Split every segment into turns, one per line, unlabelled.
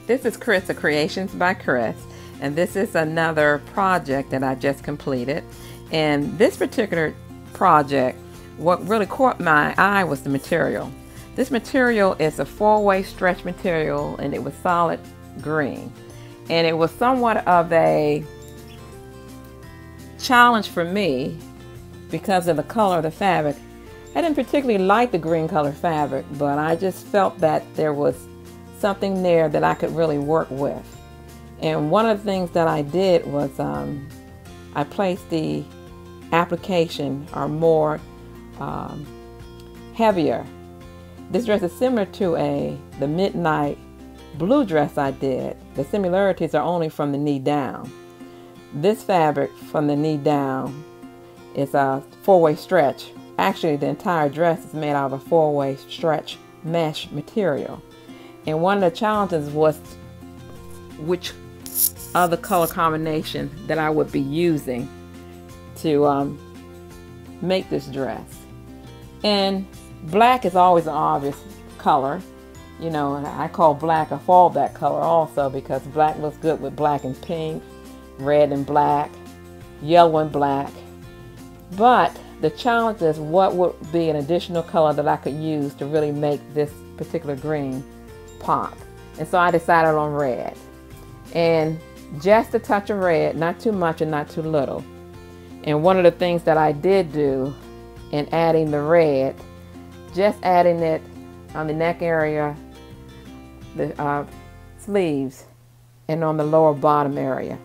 This is Chris of Creations by Chris, and this is another project that I just completed. And this particular project, what really caught my eye was the material. This material is a 4-way stretch material, and it was solid green. And it was somewhat of a challenge for me because of the color of the fabric. I didn't particularly like the green color fabric, but I just felt that there was something there that I could really work with. And one of the things that I did was I placed the application or more heavier. This dress is similar to the midnight blue dress I did. The similarities are only from the knee down. This fabric from the knee down is a 4-way stretch. Actually, the entire dress is made out of a 4-way stretch mesh material. And one of the challenges was which other color combination that I would be using to make this dress. And black is always an obvious color. You know, and I call black a fallback color also because black looks good with black and pink, red and black, yellow and black. But the challenge is what would be an additional color that I could use to really make this particular green pop. And so I decided on red. And just a touch of red, not too much and not too little. And one of the things that I did do in adding the red, just adding it on the neck area, the sleeves, and on the lower bottom area.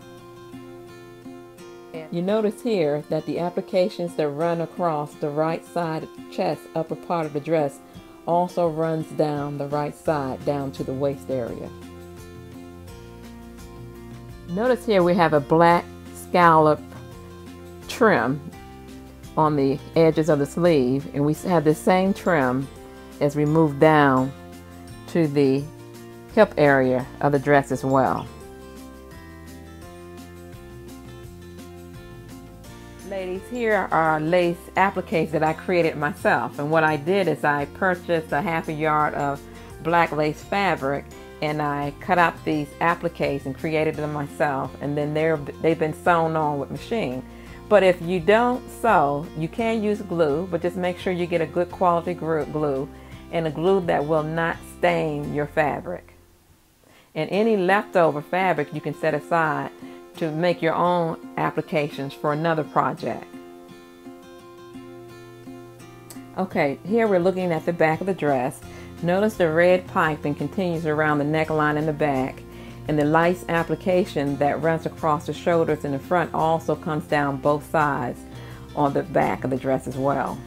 You notice here that the applications that run across the right side of the chest, upper part of the dress, also runs down the right side down to the waist area. Notice here we have a black scallop trim on the edges of the sleeve, and we have the same trim as we move down to the hip area of the dress as well. Ladies, here are lace appliques that I created myself, and what I did is I purchased a ½ yard of black lace fabric and I cut out these appliques and created them myself, and then they've been sewn on with machine. But if you don't sew, you can use glue, but just make sure you get a good quality glue and a glue that will not stain your fabric. And any leftover fabric you can set aside to make your own applications for another project. Okay, here we're looking at the back of the dress. Notice the red piping continues around the neckline in the back, and the lace application that runs across the shoulders in the front also comes down both sides on the back of the dress as well.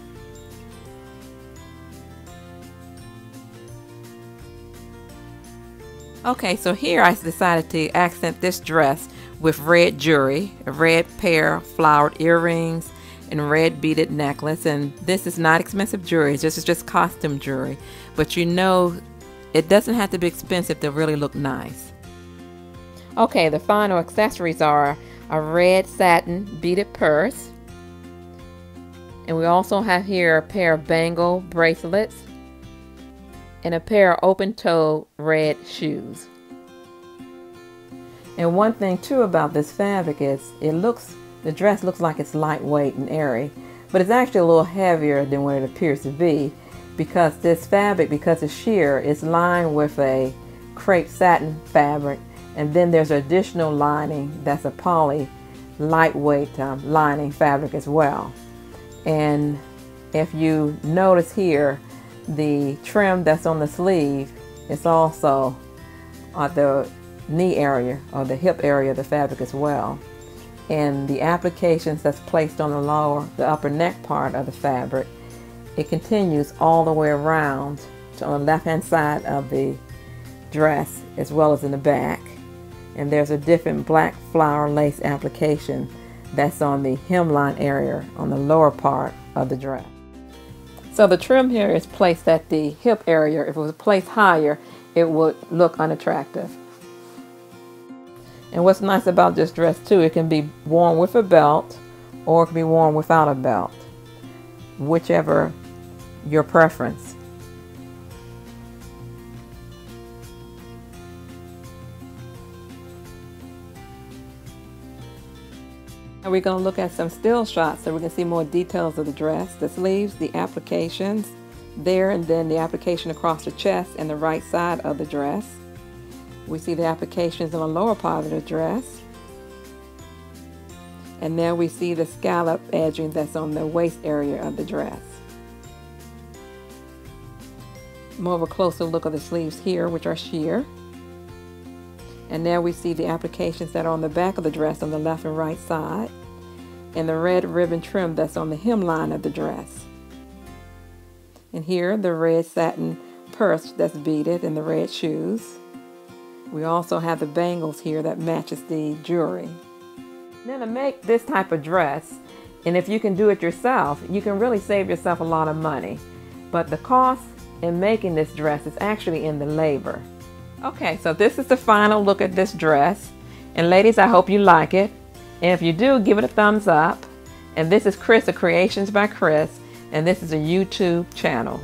Okay, so here I decided to accent this dress with red jewelry, a red pair of flowered earrings, and red beaded necklace. And this is not expensive jewelry, this is just costume jewelry. But you know, it doesn't have to be expensive to really look nice. Okay, the final accessories are a red satin beaded purse. And we also have here a pair of bangle bracelets and a pair of open-toed red shoes. And one thing too about this fabric is the dress looks like it's lightweight and airy, but it's actually a little heavier than what it appears to be because this fabric, because it's sheer, is lined with a crepe satin fabric, and then there's additional lining that's a poly lightweight lining fabric as well. And if you notice here, the trim that's on the sleeve is also at the knee area or the hip area of the fabric as well. And the applications that's placed on the upper neck part of the fabric, it continues all the way around to on the left hand side of the dress as well as in the back. And there's a different black flower lace application that's on the hemline area on the lower part of the dress. So the trim here is placed at the hip area. If it was placed higher, it would look unattractive. And what's nice about this dress too, it can be worn with a belt or it can be worn without a belt, whichever your preference. Now we're going to look at some still shots so we can see more details of the dress, the sleeves, the applications there, and then the application across the chest and the right side of the dress. We see the applications on the lower part of the dress. And now we see the scallop edging that's on the waist area of the dress. More of a closer look of the sleeves here, which are sheer. And now we see the applications that are on the back of the dress on the left and right side, and the red ribbon trim that's on the hemline of the dress. And here the red satin purse that's beaded and the red shoes. We also have the bangles here that matches the jewelry. Now to make this type of dress, and if you can do it yourself, you can really save yourself a lot of money. But the cost in making this dress is actually in the labor. Okay, so this is the final look at this dress. And ladies, I hope you like it. And if you do, give it a thumbs up. And this is Chris of Creations by Chris. And this is a YouTube channel.